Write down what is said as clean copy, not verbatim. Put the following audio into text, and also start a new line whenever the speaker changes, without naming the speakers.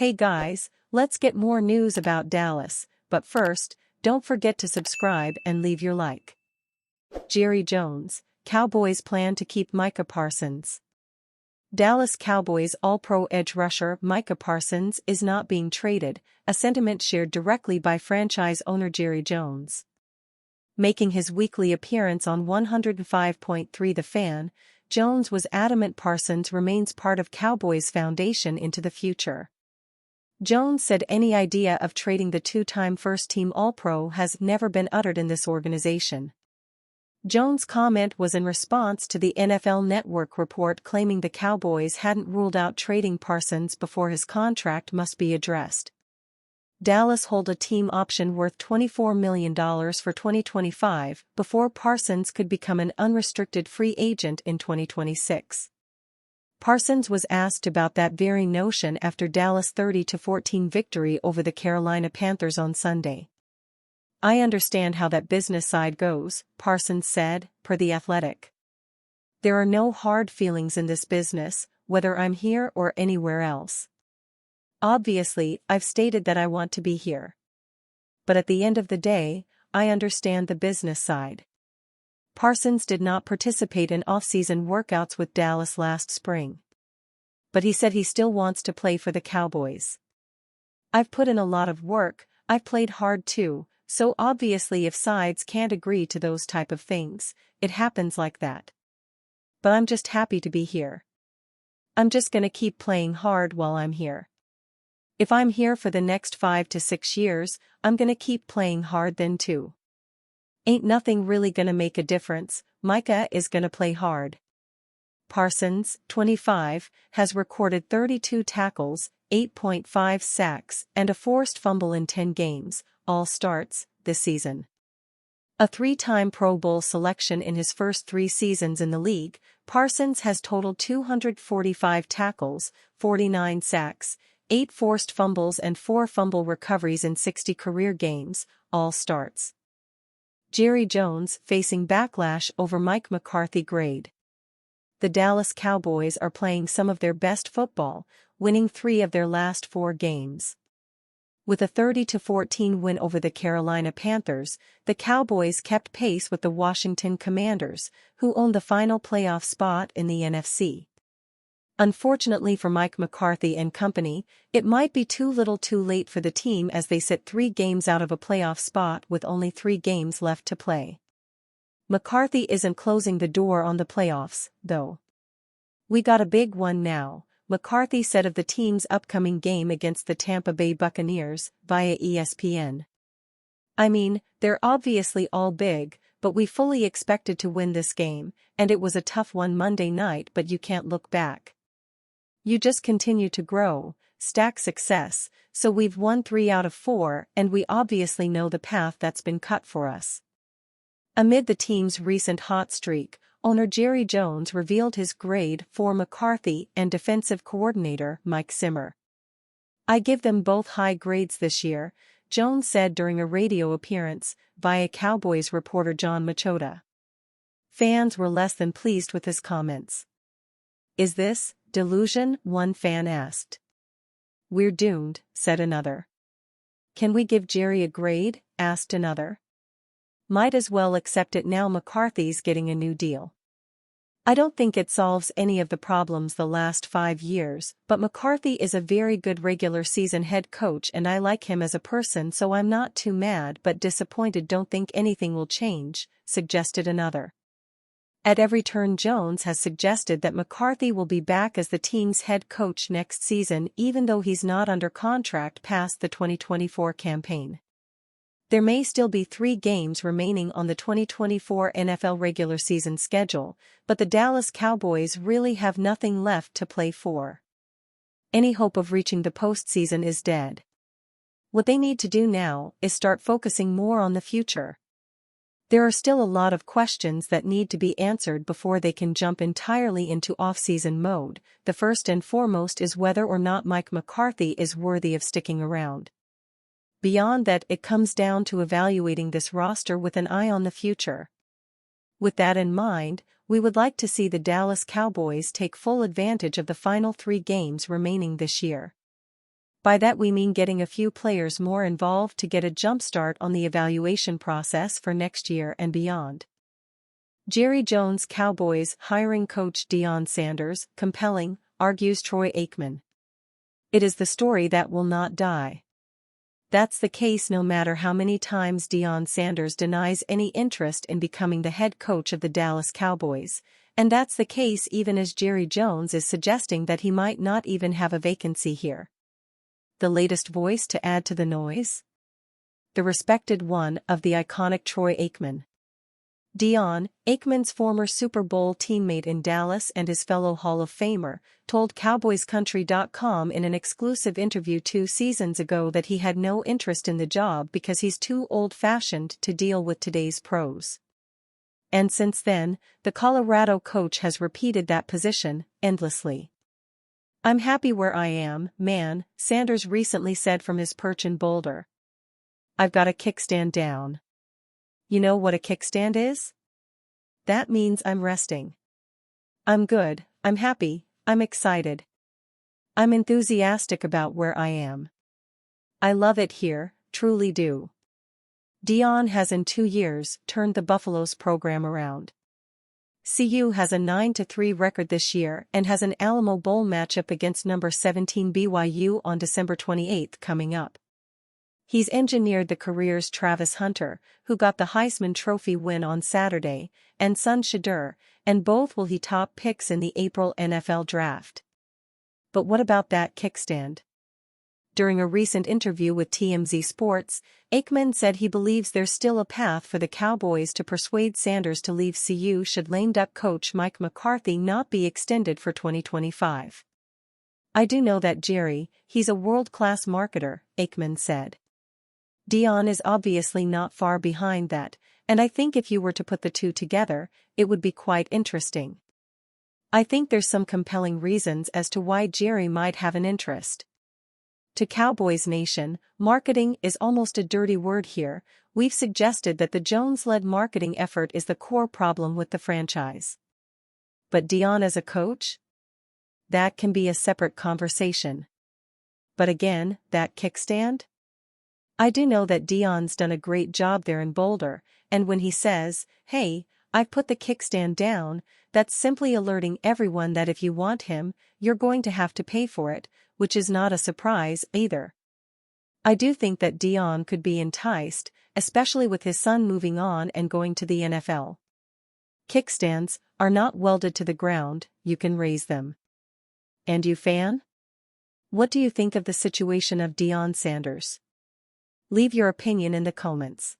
Hey guys, let's get more news about Dallas, but first, don't forget to subscribe and leave your like. Jerry Jones, Cowboys plan to keep Micah Parsons. Dallas Cowboys All-Pro edge rusher Micah Parsons is not being traded, a sentiment shared directly by franchise owner Jerry Jones. Making his weekly appearance on 105.3 The Fan, Jones was adamant Parsons remains part of Cowboys' foundation into the future. Jones said any idea of trading the two-time first-team All-Pro has never been uttered in this organization. Jones' comment was in response to the NFL Network report claiming the Cowboys hadn't ruled out trading Parsons before his contract must be addressed. Dallas hold a team option worth $24 million for 2025 before Parsons could become an unrestricted free agent in 2026. Parsons was asked about that very notion after Dallas' 30-14 victory over the Carolina Panthers on Sunday. "I understand how that business side goes," Parsons said, per The Athletic. "There are no hard feelings in this business, whether I'm here or anywhere else. Obviously, I've stated that I want to be here. But at the end of the day, I understand the business side." Parsons did not participate in off-season workouts with Dallas last spring. But he said he still wants to play for the Cowboys. "I've put in a lot of work, I've played hard too, so obviously if sides can't agree to those type of things, it happens like that. But I'm just happy to be here. I'm just gonna keep playing hard while I'm here. If I'm here for the next 5 to 6 years, I'm gonna keep playing hard then too. Ain't nothing really gonna make a difference, Micah is gonna play hard." Parsons, 25, has recorded 32 tackles, 8.5 sacks, and a forced fumble in 10 games, all starts, this season. A 3-time Pro Bowl selection in his first 3 seasons in the league, Parsons has totaled 245 tackles, 49 sacks, 8 forced fumbles and 4 fumble recoveries in 60 career games, all starts. Jerry Jones facing backlash over Mike McCarthy grade. The Dallas Cowboys are playing some of their best football, winning 3 of their last 4 games. With a 30-14 win over the Carolina Panthers, the Cowboys kept pace with the Washington Commanders, who own the final playoff spot in the NFC. Unfortunately for Mike McCarthy and company, it might be too little too late for the team as they sit 3 games out of a playoff spot with only 3 games left to play. McCarthy isn't closing the door on the playoffs, though. "We got a big one now," McCarthy said of the team's upcoming game against the Tampa Bay Buccaneers, via ESPN. "I mean, they're obviously all big, but we fully expected to win this game, and it was a tough one Monday night, but you can't look back. You just continue to grow, stack success, so we've won 3 out of 4 and we obviously know the path that's been cut for us." Amid the team's recent hot streak, owner Jerry Jones revealed his grade for McCarthy and defensive coordinator Mike Zimmer. "I give them both high grades this year," Jones said during a radio appearance, via Cowboys reporter John Machota. Fans were less than pleased with his comments. "Is this delusion?" one fan asked. "We're doomed," said another. "Can we give Jerry a grade?" asked another. "Might as well accept it now, McCarthy's getting a new deal." "I don't think it solves any of the problems the last 5 years, but McCarthy is a very good regular season head coach and I like him as a person, so I'm not too mad but disappointed. Don't think anything will change," suggested another. At every turn Jones has suggested that McCarthy will be back as the team's head coach next season even though he's not under contract past the 2024 campaign. There may still be 3 games remaining on the 2024 NFL regular season schedule, but the Dallas Cowboys really have nothing left to play for. Any hope of reaching the postseason is dead. What they need to do now is start focusing more on the future. There are still a lot of questions that need to be answered before they can jump entirely into off-season mode. The first and foremost is whether or not Mike McCarthy is worthy of sticking around. Beyond that, it comes down to evaluating this roster with an eye on the future. With that in mind, we would like to see the Dallas Cowboys take full advantage of the final 3 games remaining this year. By that we mean getting a few players more involved to get a jump start on the evaluation process for next year and beyond. Jerry Jones Cowboys hiring coach Deion Sanders, compelling, argues Troy Aikman. It is the story that will not die. That's the case no matter how many times Deion Sanders denies any interest in becoming the head coach of the Dallas Cowboys, and that's the case even as Jerry Jones is suggesting that he might not even have a vacancy here. The latest voice to add to the noise? The respected one of the iconic Troy Aikman. Dion, Aikman's former Super Bowl teammate in Dallas and his fellow Hall of Famer, told CowboysCountry.com in an exclusive interview 2 seasons ago that he had no interest in the job because he's too old-fashioned to deal with today's pros. And since then, the Colorado coach has repeated that position, endlessly. "I'm happy where I am, man," Sanders recently said from his perch in Boulder. "I've got a kickstand down." You know what a kickstand is? That means I'm resting. I'm good, I'm happy, I'm excited. I'm enthusiastic about where I am. I love it here, truly do. Deion has in 2 years turned the Buffalo's program around. CU has a 9-3 record this year and has an Alamo Bowl matchup against number 17 BYU on December 28 coming up. He's engineered the career's Travis Hunter, who got the Heisman Trophy win on Saturday, and Son Shadur, and both will be top picks in the April NFL Draft. But what about that kickstand? During a recent interview with TMZ Sports, Aikman said he believes there's still a path for the Cowboys to persuade Sanders to leave CU should lame-duck coach Mike McCarthy not be extended for 2025. "I do know that Jerry, he's a world-class marketer," Aikman said. Deion is obviously not far behind that, and I think if you were to put the two together, it would be quite interesting. I think there's some compelling reasons as to why Jerry might have an interest. To Cowboys Nation, marketing is almost a dirty word here. We've suggested that the Jones-led marketing effort is the core problem with the franchise. But Deion as a coach? That can be a separate conversation. But again, that kickstand? I do know that Deion's done a great job there in Boulder, and when he says, "Hey, I've put the kickstand down," that's simply alerting everyone that if you want him, you're going to have to pay for it, which is not a surprise either. I do think that Deion could be enticed, especially with his son moving on and going to the NFL. Kickstands are not welded to the ground, you can raise them. And you fan? What do you think of the situation of Deion Sanders? Leave your opinion in the comments.